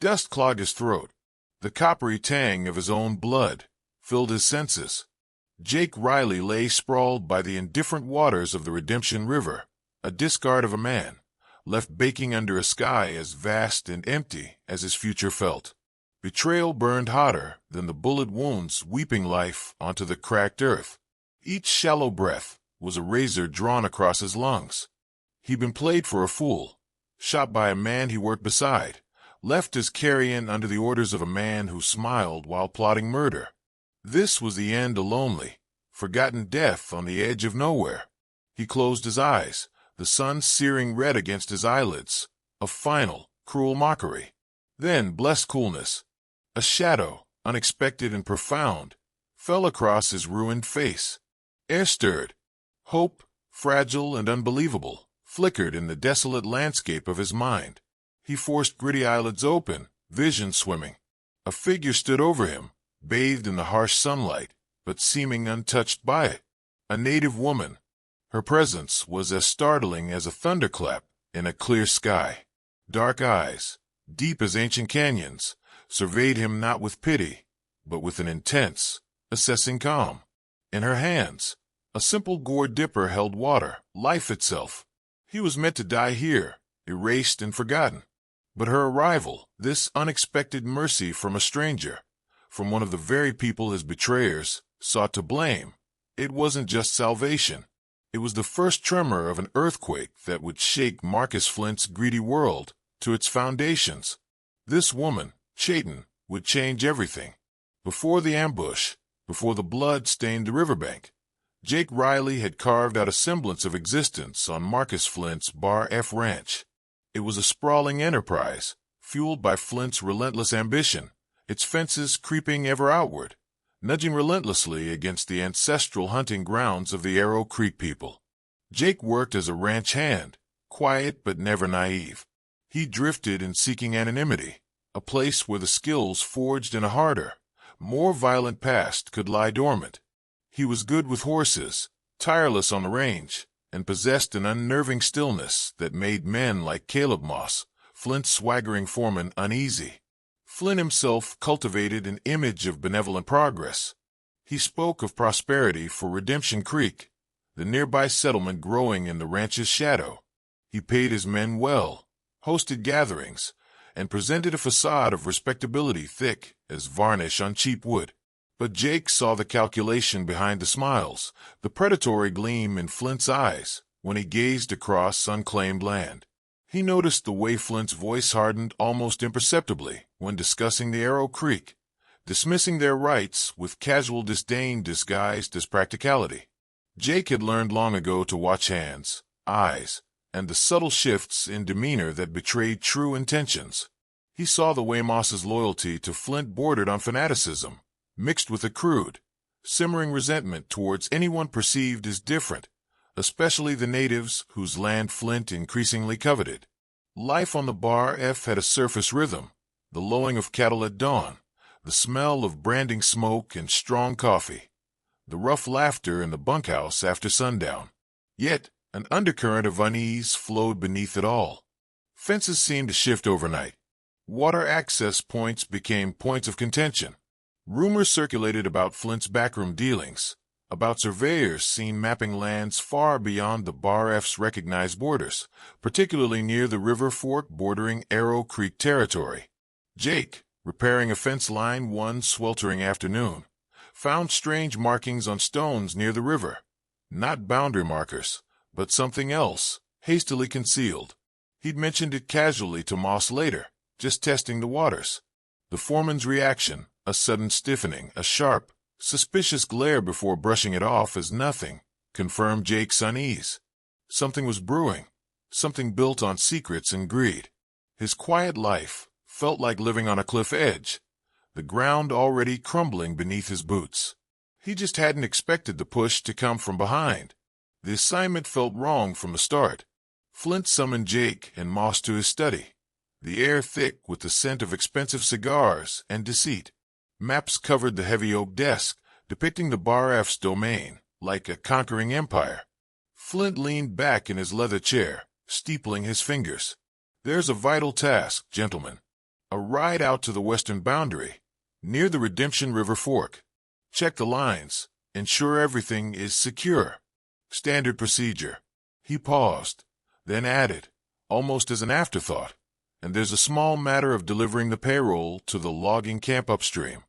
Dust clogged his throat. The coppery tang of his own blood filled his senses. Jake Riley lay sprawled by the indifferent waters of the Redemption River, a discard of a man, left baking under a sky as vast and empty as his future felt. Betrayal burned hotter than the bullet wounds weeping life onto the cracked earth. Each shallow breath was a razor drawn across his lungs. He'd been played for a fool, shot by a man he worked beside, left as carrion under the orders of a man who smiled while plotting murder. This was the end, a lonely, forgotten death on the edge of nowhere. He closed his eyes, the sun searing red against his eyelids, a final, cruel mockery. Then blessed coolness. A shadow, unexpected and profound, fell across his ruined face. Air stirred. Hope, fragile and unbelievable, flickered in the desolate landscape of his mind. He forced gritty eyelids open, vision swimming. A figure stood over him, bathed in the harsh sunlight, but seeming untouched by it. A native woman. Her presence was as startling as a thunderclap in a clear sky. Dark eyes, deep as ancient canyons, surveyed him not with pity, but with an intense, assessing calm. In her hands, a simple gourd dipper held water, life itself. He was meant to die here, erased and forgotten. But her arrival, this unexpected mercy from a stranger, from one of the very people his betrayers sought to blame, it wasn't just salvation. It was the first tremor of an earthquake that would shake Marcus Flint's greedy world to its foundations. This woman, Chayton, would change everything. Before the ambush, before the blood stained the riverbank, Jake Riley had carved out a semblance of existence on Marcus Flint's Bar F ranch. It was a sprawling enterprise, fueled by Flint's relentless ambition, its fences creeping ever outward, nudging relentlessly against the ancestral hunting grounds of the Arrow Creek people. Jake worked as a ranch hand, quiet but never naive. He drifted in seeking anonymity, a place where the skills forged in a harder, more violent past could lie dormant. He was good with horses, tireless on the range, and possessed an unnerving stillness that made men like Caleb Moss, Flint's swaggering foreman, uneasy. Flint himself cultivated an image of benevolent progress. He spoke of prosperity for Redemption Creek, the nearby settlement growing in the ranch's shadow. He paid his men well, hosted gatherings, and presented a facade of respectability thick as varnish on cheap wood. But Jake saw the calculation behind the smiles, the predatory gleam in Flint's eyes when he gazed across unclaimed land. He noticed the way Flint's voice hardened almost imperceptibly when discussing the Arrow Creek, dismissing their rights with casual disdain disguised as practicality. Jake had learned long ago to watch hands, eyes, and the subtle shifts in demeanor that betrayed true intentions. He saw the way Moss's loyalty to Flint bordered on fanaticism, mixed with a crude, simmering resentment towards anyone perceived as different, especially the natives whose land Flint increasingly coveted. Life on the Bar F had a surface rhythm, the lowing of cattle at dawn, the smell of branding smoke and strong coffee, the rough laughter in the bunkhouse after sundown. Yet, an undercurrent of unease flowed beneath it all. Fences seemed to shift overnight. Water access points became points of contention. Rumors circulated about Flint's backroom dealings, about surveyors seen mapping lands far beyond the Bar F's recognized borders, particularly near the river fork bordering Arrow Creek territory. Jake, repairing a fence line one sweltering afternoon, found strange markings on stones near the river. Not boundary markers, but something else, hastily concealed. He'd mentioned it casually to Moss later, just testing the waters. The foreman's reaction, a sudden stiffening, a sharp, suspicious glare before brushing it off as nothing, confirmed Jake's unease. Something was brewing, something built on secrets and greed. His quiet life felt like living on a cliff edge, the ground already crumbling beneath his boots. He just hadn't expected the push to come from behind. The assignment felt wrong from the start. Flint summoned Jake and Moss to his study, the air thick with the scent of expensive cigars and deceit. Maps covered the heavy oak desk, depicting the Bar F's domain, like a conquering empire. Flint leaned back in his leather chair, steepling his fingers. "There's a vital task, gentlemen. A ride out to the western boundary, near the Redemption River fork. Check the lines. Ensure everything is secure. Standard procedure. He paused, then added, almost as an afterthought, and there's a small matter of delivering the payroll to the logging camp upstream.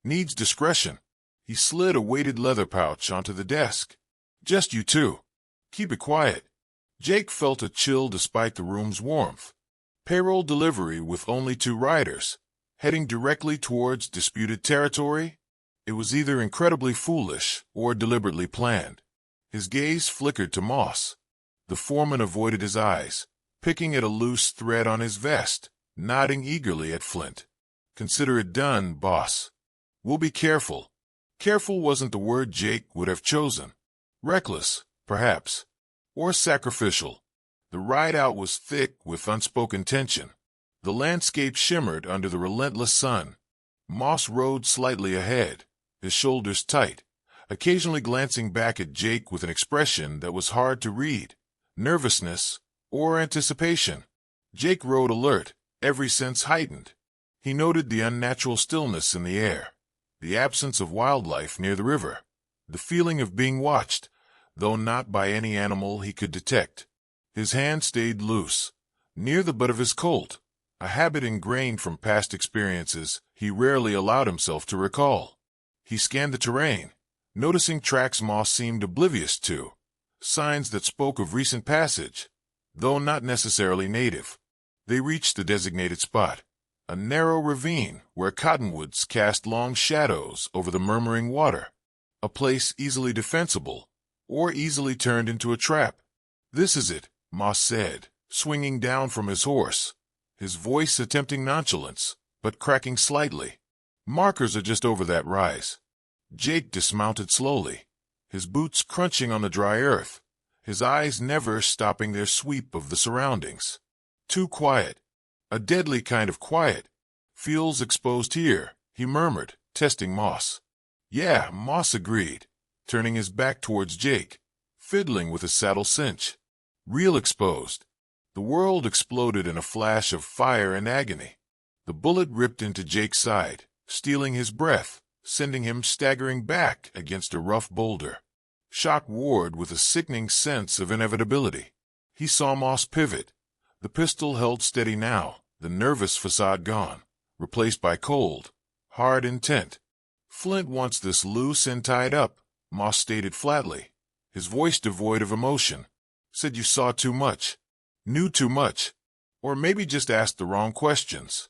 Needs discretion. He slid a weighted leather pouch onto the desk. Just you two. Keep it quiet. Jake felt a chill despite the room's warmth. Payroll delivery with only 2 riders, heading directly towards disputed territory? It was either incredibly foolish or deliberately planned. His gaze flickered to Moss. The foreman avoided his eyes, picking at a loose thread on his vest, nodding eagerly at Flint. Consider it done, boss. We'll be careful. Careful wasn't the word Jake would have chosen. Reckless, perhaps, or sacrificial. The ride out was thick with unspoken tension. The landscape shimmered under the relentless sun. Moss rode slightly ahead, his shoulders tight, occasionally glancing back at Jake with an expression that was hard to read, nervousness or anticipation. Jake rode alert, every sense heightened. He noted the unnatural stillness in the air, the absence of wildlife near the river, the feeling of being watched, though not by any animal he could detect. His hand stayed loose, near the butt of his Colt, a habit ingrained from past experiences he rarely allowed himself to recall. He scanned the terrain, noticing tracks Moss seemed oblivious to, signs that spoke of recent passage, though not necessarily native. They reached the designated spot, a narrow ravine where cottonwoods cast long shadows over the murmuring water, a place easily defensible or easily turned into a trap. This is it, Moss said, swinging down from his horse, his voice attempting nonchalance, but cracking slightly. Markers are just over that rise. Jake dismounted slowly, his boots crunching on the dry earth, his eyes never stopping their sweep of the surroundings. Too quiet. A deadly kind of quiet. Feels exposed here, he murmured, testing Moss. Yeah, Moss agreed, turning his back towards Jake, fiddling with his saddle cinch. Real exposed. The world exploded in a flash of fire and agony. The bullet ripped into Jake's side, stealing his breath, sending him staggering back against a rough boulder. Shock warred with a sickening sense of inevitability. He saw Moss pivot, the pistol held steady now, the nervous facade gone, replaced by cold, hard intent. Flint wants this loose and tied up, Moss stated flatly, his voice devoid of emotion. Said you saw too much, knew too much, or maybe just asked the wrong questions.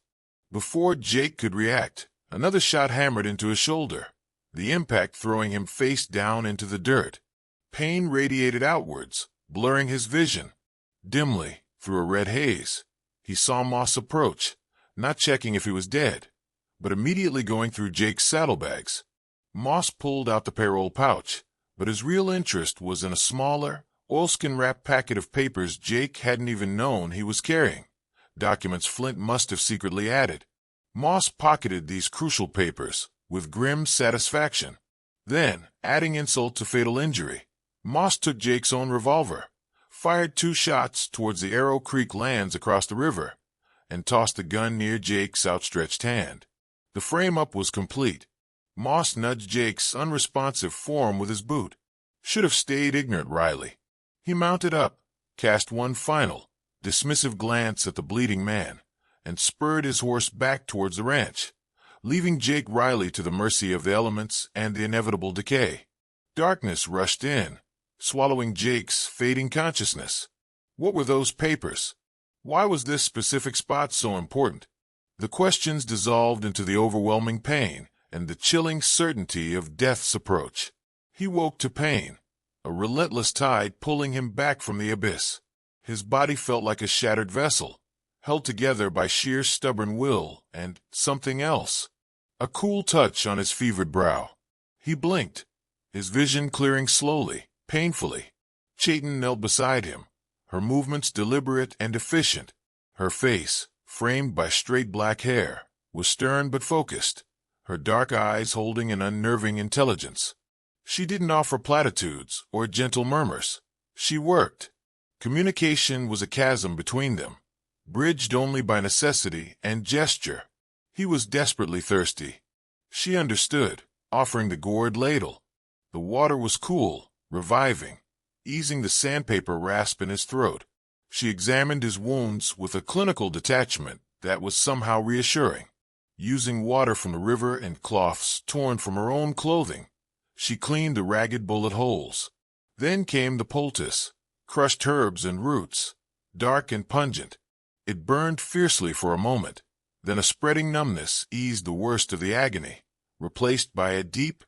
Before Jake could react, another shot hammered into his shoulder, the impact throwing him face down into the dirt. Pain radiated outwards, blurring his vision. Dimly, through a red haze, he saw Moss approach, not checking if he was dead, but immediately going through Jake's saddlebags. Moss pulled out the payroll pouch, but his real interest was in a smaller, oilskin-wrapped packet of papers Jake hadn't even known he was carrying, documents Flint must have secretly added. Moss pocketed these crucial papers with grim satisfaction. Then, adding insult to fatal injury, Moss took Jake's own revolver, fired 2 shots towards the Arrow Creek lands across the river, and tossed the gun near Jake's outstretched hand. The frame-up was complete. Moss nudged Jake's unresponsive form with his boot. Should have stayed ignorant, Riley. He mounted up, cast one final, dismissive glance at the bleeding man, and spurred his horse back towards the ranch, leaving Jake Riley to the mercy of the elements and the inevitable decay. Darkness rushed in, swallowing Jake's fading consciousness. What were those papers? Why was this specific spot so important? The questions dissolved into the overwhelming pain and the chilling certainty of death's approach. He woke to pain, a relentless tide pulling him back from the abyss. His body felt like a shattered vessel, held together by sheer stubborn will and something else. A cool touch on his fevered brow. He blinked, his vision clearing slowly, painfully. Chayton knelt beside him, her movements deliberate and efficient. Her face, framed by straight black hair, was stern but focused, her dark eyes holding an unnerving intelligence. She didn't offer platitudes or gentle murmurs. She worked. Communication was a chasm between them, bridged only by necessity and gesture. He was desperately thirsty. She understood, offering the gourd ladle. The water was cool, reviving, easing the sandpaper rasp in his throat. She examined his wounds with a clinical detachment that was somehow reassuring. Using water from the river and cloths torn from her own clothing, she cleaned the ragged bullet holes. Then came the poultice, crushed herbs and roots, dark and pungent. It burned fiercely for a moment, then a spreading numbness eased the worst of the agony, replaced by a deep,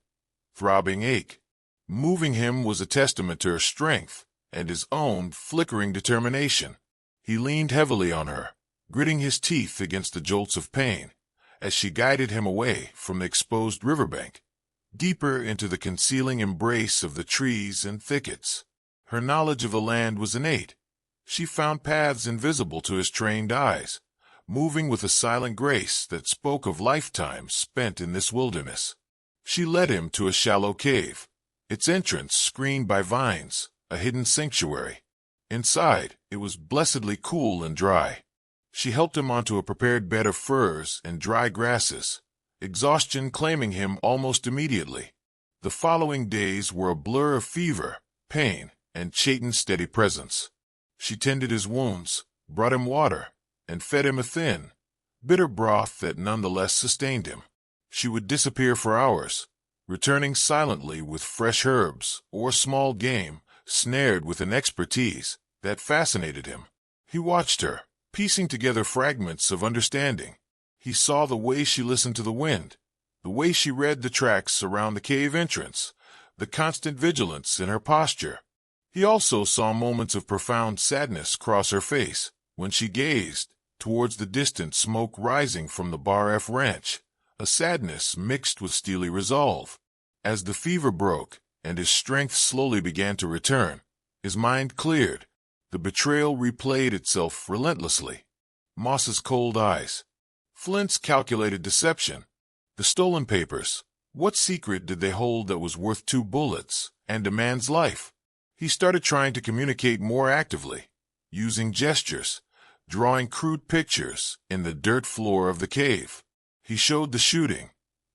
throbbing ache. Moving him was a testament to her strength and his own flickering determination. He leaned heavily on her, gritting his teeth against the jolts of pain, as she guided him away from the exposed riverbank, deeper into the concealing embrace of the trees and thickets. Her knowledge of the land was innate. She found paths invisible to his trained eyes, moving with a silent grace that spoke of lifetimes spent in this wilderness. She led him to a shallow cave, its entrance screened by vines, a hidden sanctuary. Inside, it was blessedly cool and dry. She helped him onto a prepared bed of furs and dry grasses, exhaustion claiming him almost immediately. The following days were a blur of fever, pain, and Chayton's steady presence. She tended his wounds, brought him water, and fed him a thin, bitter broth that nonetheless sustained him. She would disappear for hours, returning silently with fresh herbs or small game, snared with an expertise that fascinated him. He watched her, piecing together fragments of understanding. He saw the way she listened to the wind, the way she read the tracks around the cave entrance, the constant vigilance in her posture. He also saw moments of profound sadness cross her face when she gazed towards the distant smoke rising from the Bar F ranch, a sadness mixed with steely resolve. As the fever broke and his strength slowly began to return, his mind cleared. The betrayal replayed itself relentlessly. Moss's cold eyes, Flint's calculated deception, the stolen papers. What secret did they hold that was worth 2 bullets and a man's life? He started trying to communicate more actively, using gestures, drawing crude pictures in the dirt floor of the cave. He showed the shooting,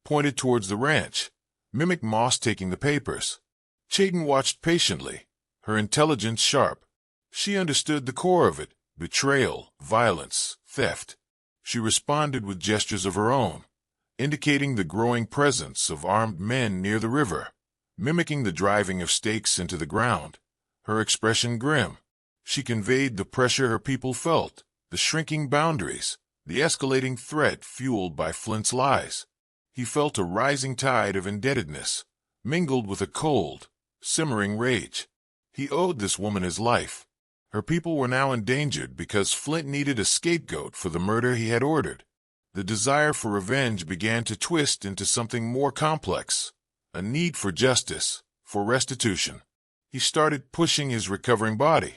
pointed towards the ranch, mimicked Moss taking the papers. Chayton watched patiently, her intelligence sharp. She understood the core of it: betrayal, violence, theft. She responded with gestures of her own, indicating the growing presence of armed men near the river, mimicking the driving of stakes into the ground, her expression grim. She conveyed the pressure her people felt, the shrinking boundaries, the escalating threat fueled by Flint's lies. He felt a rising tide of indebtedness, mingled with a cold, simmering rage. He owed this woman his life. Her people were now endangered because Flint needed a scapegoat for the murder he had ordered. The desire for revenge began to twist into something more complex, a need for justice, for restitution. He started pushing his recovering body.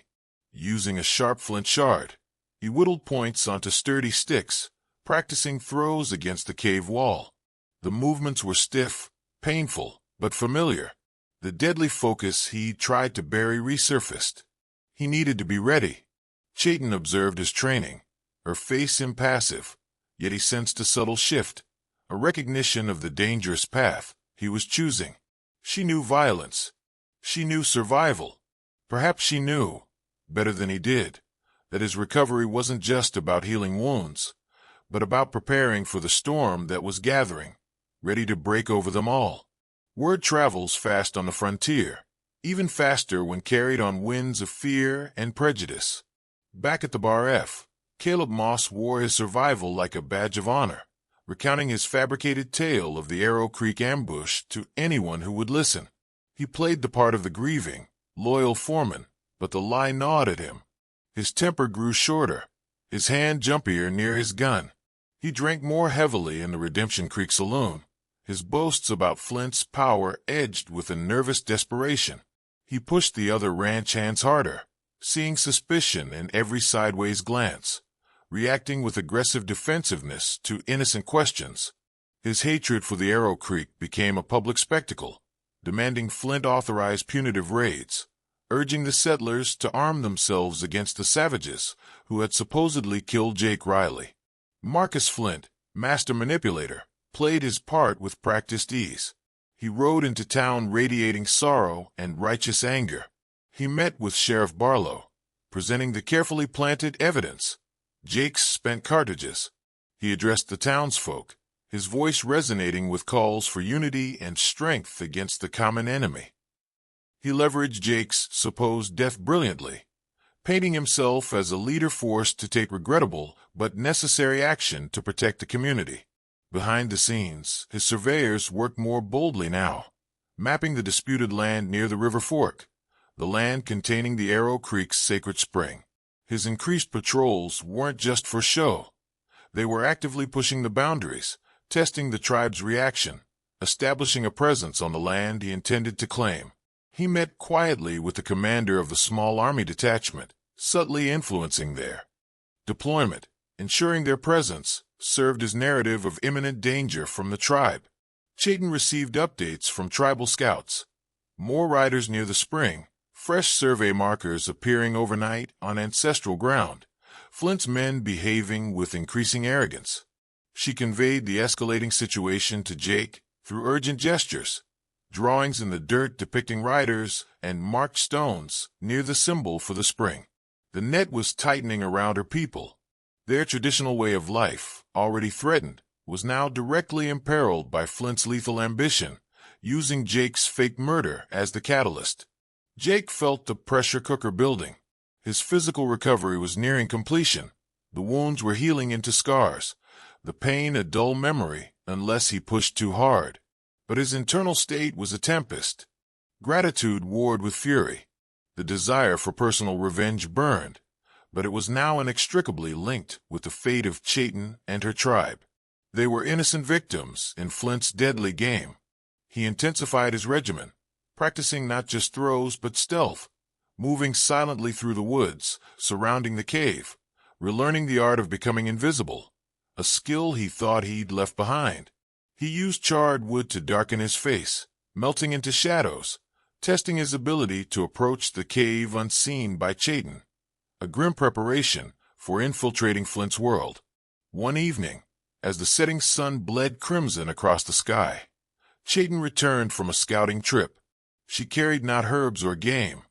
Using a sharp flint shard, he whittled points onto sturdy sticks, practicing throws against the cave wall. The movements were stiff, painful, but familiar. The deadly focus he tried to bury resurfaced. He needed to be ready. Chayton observed his training, her face impassive, yet he sensed a subtle shift, a recognition of the dangerous path he was choosing. She knew violence. She knew survival. Perhaps she knew, better than he did, that his recovery wasn't just about healing wounds, but about preparing for the storm that was gathering, ready to break over them all. Word travels fast on the frontier, even faster when carried on winds of fear and prejudice. Back at the Bar F, Caleb Moss wore his survival like a badge of honor, recounting his fabricated tale of the Arrow Creek ambush to anyone who would listen. He played the part of the grieving, loyal foreman, but the lie gnawed at him. His temper grew shorter, his hand jumpier near his gun. He drank more heavily in the Redemption Creek saloon, his boasts about Flint's power edged with a nervous desperation. He pushed the other ranch hands harder, seeing suspicion in every sideways glance, reacting with aggressive defensiveness to innocent questions. His hatred for the Arrow Creek became a public spectacle, demanding Flint authorize punitive raids, urging the settlers to arm themselves against the savages who had supposedly killed Jake Riley. Marcus Flint, master manipulator, played his part with practiced ease. He rode into town radiating sorrow and righteous anger. He met with Sheriff Barlow, presenting the carefully planted evidence, Jake's spent cartridges. He addressed the townsfolk, his voice resonating with calls for unity and strength against the common enemy. He leveraged Jake's supposed death brilliantly, painting himself as a leader forced to take regrettable but necessary action to protect the community. Behind the scenes, his surveyors worked more boldly now, mapping the disputed land near the river fork, the land containing the Arrow Creek's sacred spring. His increased patrols weren't just for show. They were actively pushing the boundaries, testing the tribe's reaction, establishing a presence on the land he intended to claim. He met quietly with the commander of the small army detachment, subtly influencing their deployment. Ensuring their presence served as narrative of imminent danger from the tribe. Chayton received updates from tribal scouts. More riders near the spring, fresh survey markers appearing overnight on ancestral ground, Flint's men behaving with increasing arrogance. She conveyed the escalating situation to Jake through urgent gestures, drawings in the dirt depicting riders, and marked stones near the symbol for the spring. The net was tightening around her people. Their traditional way of life, already threatened, was now directly imperiled by Flint's lethal ambition, using Jake's fake murder as the catalyst. Jake felt the pressure cooker building. His physical recovery was nearing completion. The wounds were healing into scars, the pain a dull memory unless he pushed too hard. But his internal state was a tempest. Gratitude warred with fury. The desire for personal revenge burned, but it was now inextricably linked with the fate of Chayton and her tribe. They were innocent victims in Flint's deadly game. He intensified his regimen, practicing not just throws but stealth, moving silently through the woods, surrounding the cave, relearning the art of becoming invisible, a skill he thought he'd left behind. He used charred wood to darken his face, melting into shadows, testing his ability to approach the cave unseen by Chayton, a grim preparation for infiltrating Flint's world. One evening, as the setting sun bled crimson across the sky, Chayton returned from a scouting trip. She carried not herbs or game,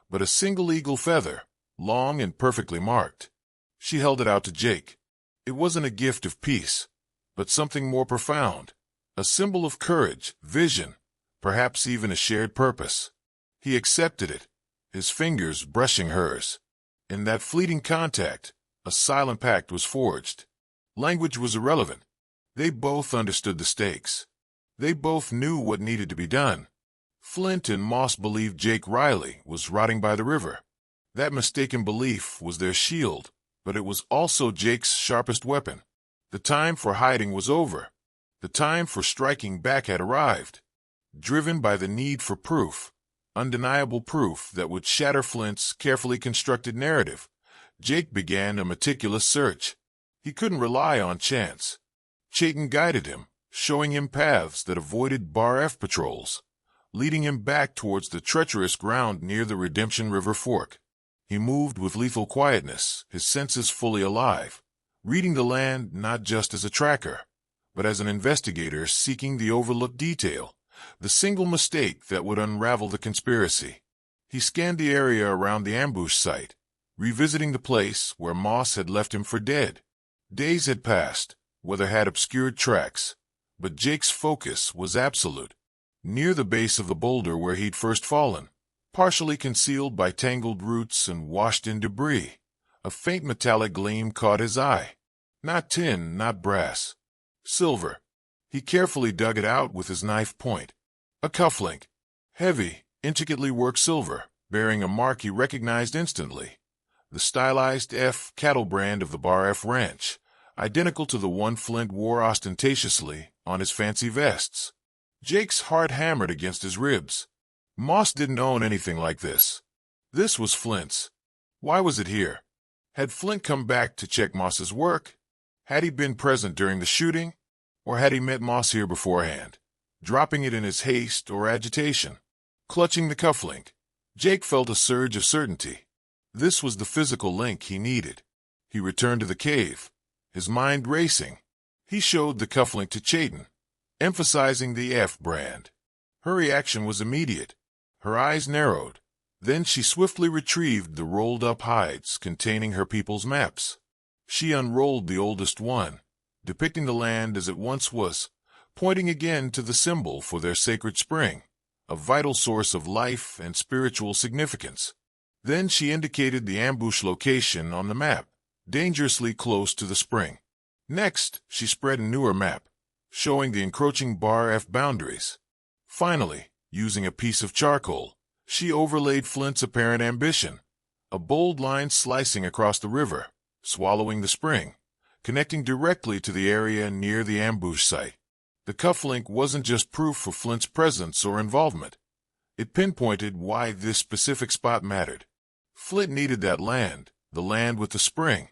but a single eagle feather, long and perfectly marked. She held it out to Jake. It wasn't a gift of peace, but something more profound, a symbol of courage, vision, perhaps even a shared purpose. He accepted it, his fingers brushing hers. In that fleeting contact, a silent pact was forged. Language was irrelevant. They both understood the stakes. They both knew what needed to be done. Flint and Moss believed Jake Riley was rotting by the river. That mistaken belief was their shield, but it was also Jake's sharpest weapon. The time for hiding was over. The time for striking back had arrived. Driven by the need for proof, undeniable proof that would shatter Flint's carefully constructed narrative, Jake began a meticulous search. He couldn't rely on chance. Chayton guided him, showing him paths that avoided Bar F patrols, leading him back towards the treacherous ground near the Redemption River Fork. He moved with lethal quietness, his senses fully alive, reading the land not just as a tracker, but as an investigator seeking the overlooked detail, the single mistake that would unravel the conspiracy. He scanned the area around the ambush site, revisiting the place where Moss had left him for dead. Days had passed, weather had obscured tracks, but Jake's focus was absolute. Near the base of the boulder where he'd first fallen, partially concealed by tangled roots and washed in debris, a faint metallic gleam caught his eye. Not tin, not brass. Silver. He carefully dug it out with his knife point. A cufflink. Heavy, intricately worked silver, bearing a mark he recognized instantly. The stylized F cattle brand of the Bar F ranch, identical to the one Flint wore ostentatiously on his fancy vests. Jake's heart hammered against his ribs. Moss didn't own anything like this. This was Flint's. Why was it here? Had Flint come back to check Moss's work? Had he been present during the shooting? Or had he met Moss here beforehand, dropping it in his haste or agitation? Clutching the cufflink, Jake felt a surge of certainty. This was the physical link he needed. He returned to the cave, his mind racing, He showed the cufflink to Chayton, emphasizing the F brand. Her reaction was immediate. Her eyes narrowed. Then she swiftly retrieved the rolled-up hides containing her people's maps. She unrolled the oldest one, depicting the land as it once was, pointing again to the symbol for their sacred spring, a vital source of life and spiritual significance. Then she indicated the ambush location on the map, dangerously close to the spring. Next, she spread a newer map, showing the encroaching Bar F boundaries. Finally, using a piece of charcoal, she overlaid Flint's apparent ambition, a bold line slicing across the river, swallowing the spring, connecting directly to the area near the ambush site. The cufflink wasn't just proof for Flint's presence or involvement. It pinpointed why this specific spot mattered. Flint needed that land, the land with the spring.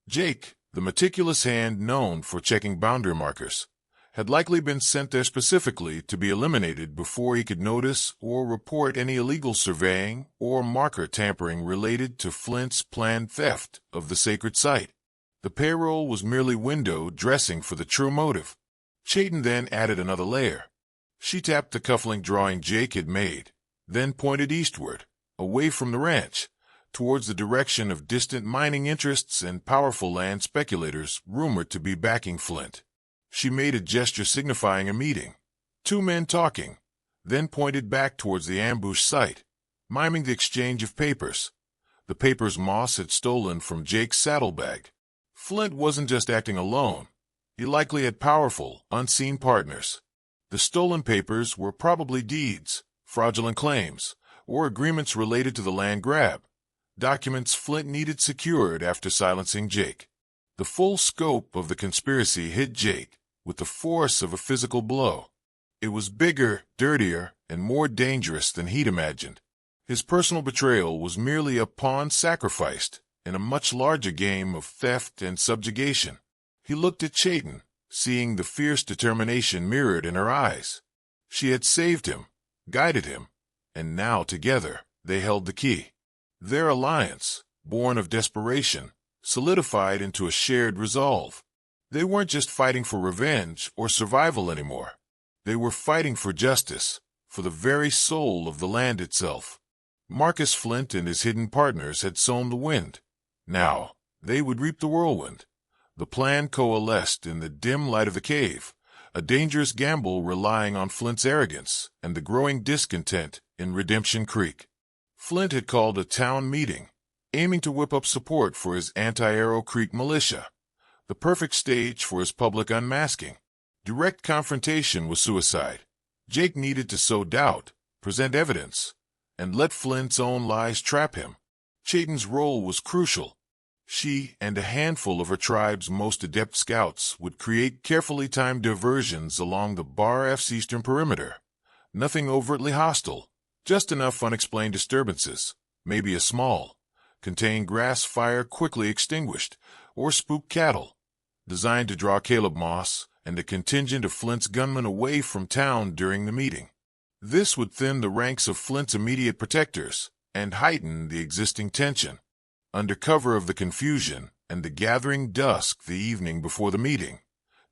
Jake, the meticulous hand known for checking boundary markers, had likely been sent there specifically to be eliminated before he could notice or report any illegal surveying or marker tampering related to Flint's planned theft of the sacred site. The payroll was merely window dressing for the true motive. Chayton then added another layer. She tapped the cufflink drawing Jake had made, then pointed eastward, away from the ranch, towards the direction of distant mining interests and powerful land speculators rumored to be backing Flint. She made a gesture signifying a meeting. Two men talking, then pointed back towards the ambush site, miming the exchange of papers. The papers Moss had stolen from Jake's saddlebag. Flint wasn't just acting alone. He likely had powerful, unseen partners. The stolen papers were probably deeds, fraudulent claims, or agreements related to the land grab, documents Flint needed secured after silencing Jake. The full scope of the conspiracy hit Jake with the force of a physical blow. It was bigger, dirtier, and more dangerous than he'd imagined. His personal betrayal was merely a pawn sacrificed in a much larger game of theft and subjugation. He looked at Chayton, seeing the fierce determination mirrored in her eyes. She had saved him, guided him, and now together they held the key. Their alliance, born of desperation, solidified into a shared resolve. They weren't just fighting for revenge or survival anymore. They were fighting for justice, for the very soul of the land itself. Marcus Flint and his hidden partners had sown the wind. Now, they would reap the whirlwind. The plan coalesced in the dim light of the cave, a dangerous gamble relying on Flint's arrogance and the growing discontent in Redemption Creek. Flint had called a town meeting, aiming to whip up support for his anti-Arrow Creek militia, the perfect stage for his public unmasking. Direct confrontation was suicide. Jake needed to sow doubt, present evidence, and let Flint's own lies trap him. Chayton's role was crucial. She and a handful of her tribe's most adept scouts would create carefully timed diversions along the Bar F's eastern perimeter. Nothing overtly hostile, just enough unexplained disturbances, maybe a small, contained grass fire quickly extinguished, or spooked cattle, designed to draw Caleb Moss and a contingent of Flint's gunmen away from town during the meeting. This would thin the ranks of Flint's immediate protectors and heighten the existing tension. Under cover of the confusion and the gathering dusk the evening before the meeting,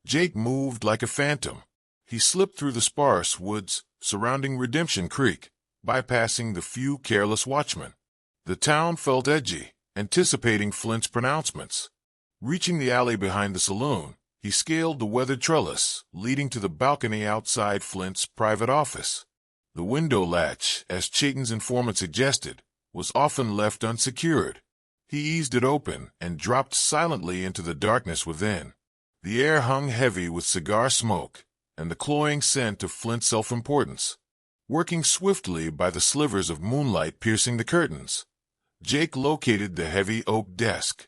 Jake moved like a phantom. He slipped through the sparse woods surrounding Redemption Creek, bypassing the few careless watchmen. The town felt edgy, anticipating Flint's pronouncements. Reaching the alley behind the saloon, he scaled the weathered trellis leading to the balcony outside Flint's private office. The window latch, as Chayton's informant suggested, was often left unsecured. He eased it open and dropped silently into the darkness within. The air hung heavy with cigar smoke and the cloying scent of Flint's self-importance. Working swiftly by the slivers of moonlight piercing the curtains, Jake located the heavy oak desk.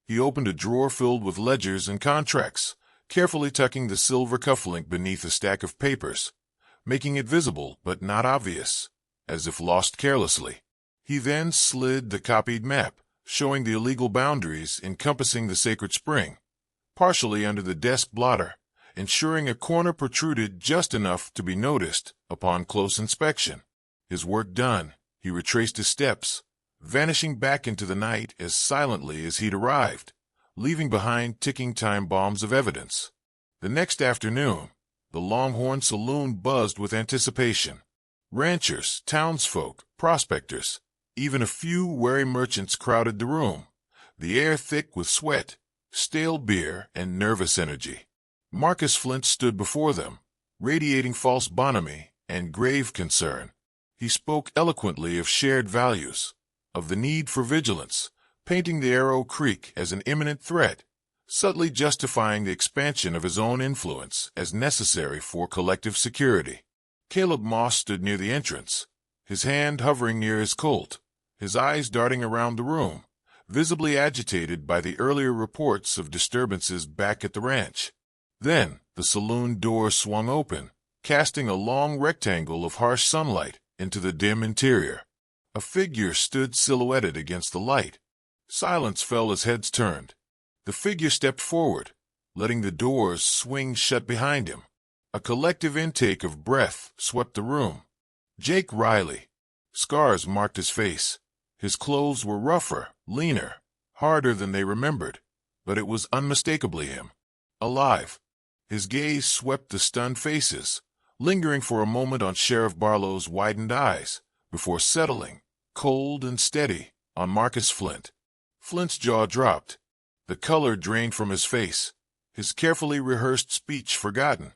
He opened a drawer filled with ledgers and contracts, carefully tucking the silver cufflink beneath a stack of papers, making it visible but not obvious, as if lost carelessly. He then slid the copied map, showing the illegal boundaries encompassing the sacred spring, partially under the desk blotter, ensuring a corner protruded just enough to be noticed upon close inspection. His work done, he retraced his steps, vanishing back into the night as silently as he'd arrived, leaving behind ticking time bombs of evidence. The next afternoon, the Longhorn Saloon buzzed with anticipation. Ranchers, townsfolk, prospectors, even a few wary merchants crowded the room, the air thick with sweat, stale beer, and nervous energy. Marcus Flint stood before them, radiating false bonhomie and grave concern. He spoke eloquently of shared values, of the need for vigilance, painting the Arrow Creek as an imminent threat, subtly justifying the expansion of his own influence as necessary for collective security. Caleb Moss stood near the entrance, his hand hovering near his Colt, his eyes darting around the room, visibly agitated by the earlier reports of disturbances back at the ranch. Then the saloon door swung open, casting a long rectangle of harsh sunlight into the dim interior. A figure stood silhouetted against the light. Silence fell as heads turned. The figure stepped forward, letting the doors swing shut behind him. A collective intake of breath swept the room. Jake Riley. Scars marked his face. His clothes were rougher, leaner, harder than they remembered, but it was unmistakably him. Alive. His gaze swept the stunned faces, lingering for a moment on Sheriff Barlow's widened eyes, before settling, cold and steady, on Marcus Flint. Flint's jaw dropped. The color drained from his face, his carefully rehearsed speech forgotten.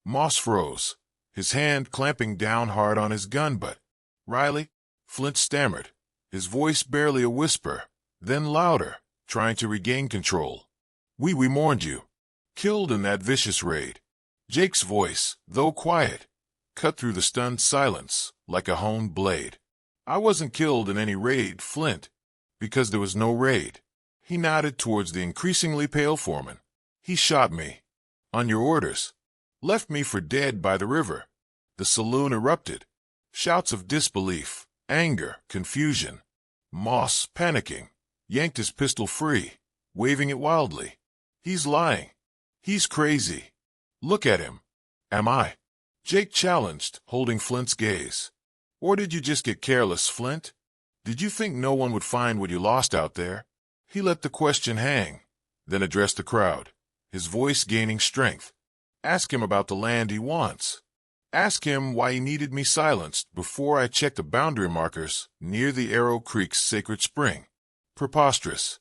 Moss froze, his hand clamping down hard on his gun butt. "Riley?" Flint stammered, his voice barely a whisper, then louder, trying to regain control. We mourned you. Killed in that vicious raid." Jake's voice, though quiet, cut through the stunned silence like a honed blade. "I wasn't killed in any raid, Flint, because there was no raid." He nodded towards the increasingly pale foreman. "He shot me. On your orders. Left me for dead by the river." The saloon erupted. Shouts of disbelief, anger, confusion. Moss, panicking, yanked his pistol free, waving it wildly. "He's lying. He's crazy. Look at him." "Am I?" Jake challenged, holding Flint's gaze. "Or did you just get careless, Flint? Did you think no one would find what you lost out there?" He let the question hang, then addressed the crowd, his voice gaining strength. "Ask him about the land he wants. Ask him why he needed me silenced before I checked the boundary markers near the Arrow Creek's sacred spring." "Preposterous."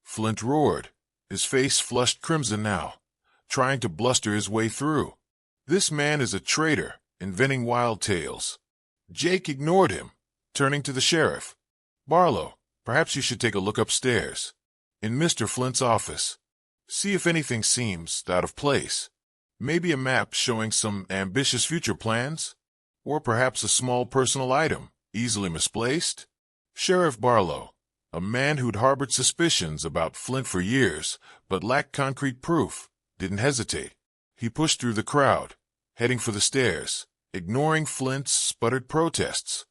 Flint roared, his face flushed crimson now, trying to bluster his way through. "This man is a traitor, inventing wild tales." Jake ignored him, turning to the sheriff. "Barlow, perhaps you should take a look upstairs, in Mr. Flint's office. See if anything seems out of place. Maybe a map showing some ambitious future plans? Or perhaps a small personal item, easily misplaced?" Sheriff Barlow, a man who'd harbored suspicions about Flint for years, but lacked concrete proof, didn't hesitate. He pushed through the crowd, heading for the stairs, ignoring Flint's sputtered protests.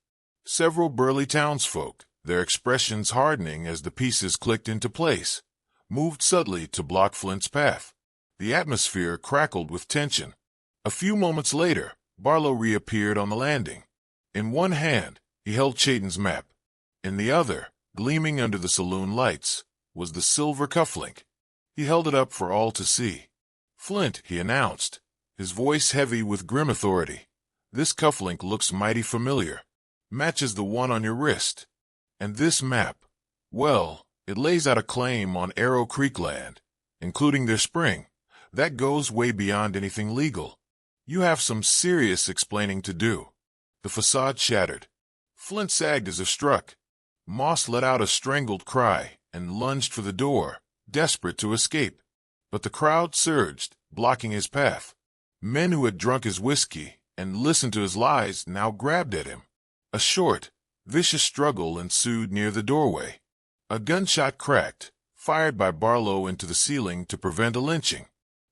Several burly townsfolk, their expressions hardening as the pieces clicked into place, moved subtly to block Flint's path. The atmosphere crackled with tension. A few moments later, Barlow reappeared on the landing. In one hand, he held Chayton's map. In the other, gleaming under the saloon lights, was the silver cufflink. He held it up for all to see. "Flint," he announced, his voice heavy with grim authority. "This cufflink looks mighty familiar. Matches the one on your wrist. And this map, well, it lays out a claim on Arrow Creek land, including their spring. That goes way beyond anything legal. You have some serious explaining to do." The facade shattered. Flint sagged as if struck. Moss let out a strangled cry and lunged for the door, desperate to escape. But the crowd surged, blocking his path. Men who had drunk his whiskey and listened to his lies now grabbed at him. A short, vicious struggle ensued near the doorway. A gunshot cracked, fired by Barlow into the ceiling to prevent a lynching.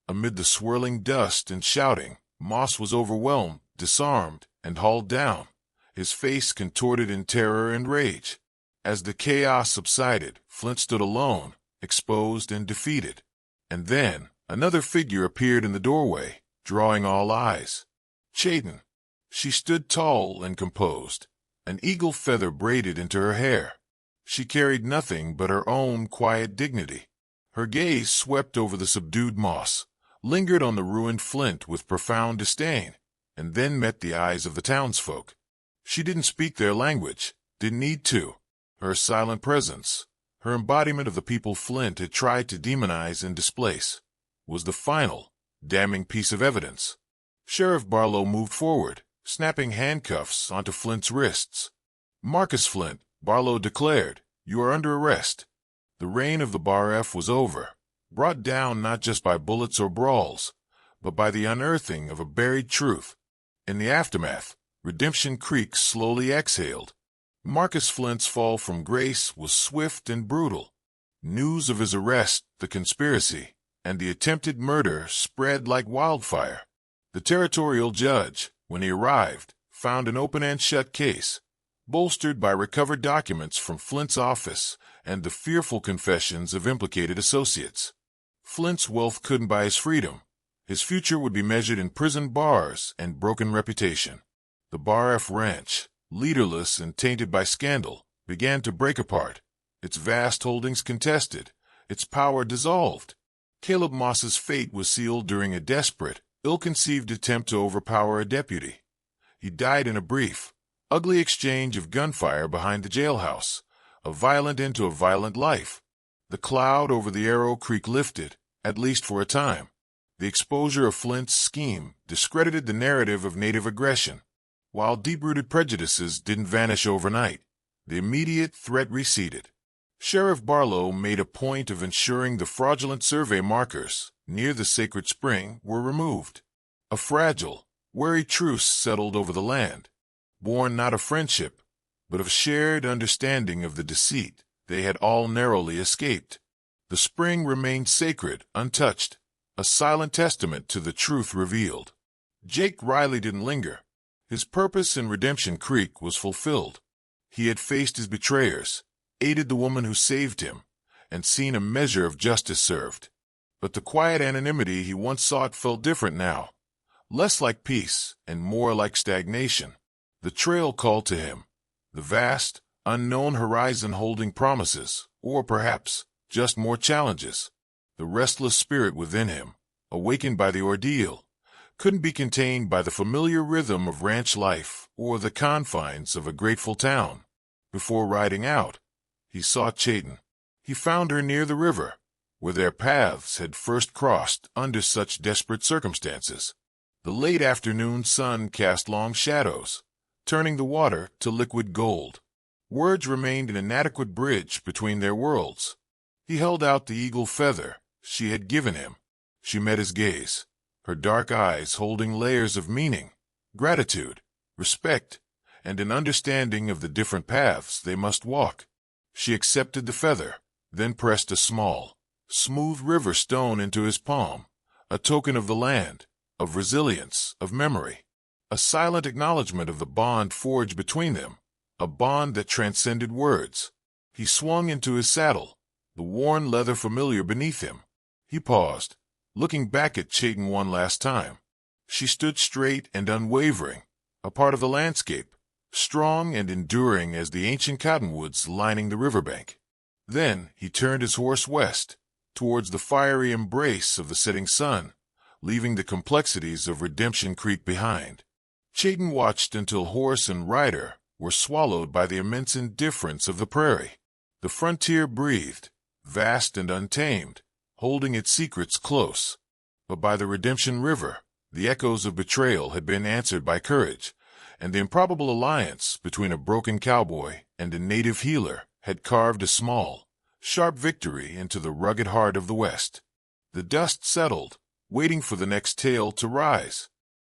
Amid the swirling dust and shouting, Moss was overwhelmed, disarmed, and hauled down, his face contorted in terror and rage. As the chaos subsided, Flint stood alone, exposed and defeated. And then, another figure appeared in the doorway, drawing all eyes. Chayton. She stood tall and composed, an eagle feather braided into her hair. She carried nothing but her own quiet dignity. Her gaze swept over the subdued Moss, lingered on the ruined Flint with profound disdain, and then met the eyes of the townsfolk. She didn't speak their language, didn't need to. Her silent presence, her embodiment of the people Flint had tried to demonize and displace, was the final, damning piece of evidence. Sheriff Barlow moved forward, snapping handcuffs onto Flint's wrists. "Marcus Flint," Barlow declared, "you are under arrest." The reign of the Bar F was over, brought down not just by bullets or brawls, but by the unearthing of a buried truth. In the aftermath, Redemption Creek slowly exhaled. Marcus Flint's fall from grace was swift and brutal. News of his arrest, the conspiracy, and the attempted murder spread like wildfire. The territorial judge, when he arrived, found an open and shut case, bolstered by recovered documents from Flint's office and the fearful confessions of implicated associates. Flint's wealth couldn't buy his freedom. His future would be measured in prison bars and broken reputation. The Bar F ranch, leaderless and tainted by scandal, began to break apart, its vast holdings contested, its power dissolved. Caleb Moss's fate was sealed during a desperate, ill-conceived attempt to overpower a deputy. He died in a brief, ugly exchange of gunfire behind the jailhouse, a violent end to a violent life. The cloud over the Arrow Creek lifted, at least for a time. The exposure of Flint's scheme discredited the narrative of native aggression. While deep-rooted prejudices didn't vanish overnight, the immediate threat receded. Sheriff Barlow made a point of ensuring the fraudulent survey markers near the sacred spring were removed. A fragile, wary truce settled over the land, born not of friendship, but of shared understanding of the deceit they had all narrowly escaped. The spring remained sacred, untouched, a silent testament to the truth revealed. Jake Riley didn't linger. His purpose in Redemption Creek was fulfilled. He had faced his betrayers, aided the woman who saved him, and seen a measure of justice served. But the quiet anonymity he once sought felt different now, less like peace and more like stagnation. The trail called to him, the vast, unknown horizon holding promises, or perhaps just more challenges. The restless spirit within him, awakened by the ordeal, couldn't be contained by the familiar rhythm of ranch life or the confines of a grateful town. Before riding out, he sought Chayton. He found her near the river, where their paths had first crossed under such desperate circumstances. The late afternoon sun cast long shadows, turning the water to liquid gold. Words remained an inadequate bridge between their worlds. He held out the eagle feather she had given him. She met his gaze, her dark eyes holding layers of meaning, gratitude, respect, and an understanding of the different paths they must walk. She accepted the feather, then pressed a small, smooth river stone into his palm, a token of the land, of resilience, of memory, a silent acknowledgement of the bond forged between them, a bond that transcended words. He swung into his saddle, the worn leather familiar beneath him. He paused, looking back at Chayton one last time. She stood straight and unwavering, a part of the landscape, strong and enduring as the ancient cottonwoods lining the riverbank. Then he turned his horse west, towards the fiery embrace of the setting sun, leaving the complexities of Redemption Creek behind. Chayton watched until horse and rider were swallowed by the immense indifference of the prairie. The frontier breathed, vast and untamed, holding its secrets close. But by the Redemption River, the echoes of betrayal had been answered by courage, and the improbable alliance between a broken cowboy and a native healer had carved a small, sharp victory into the rugged heart of the West. The dust settled, waiting for the next tale to rise.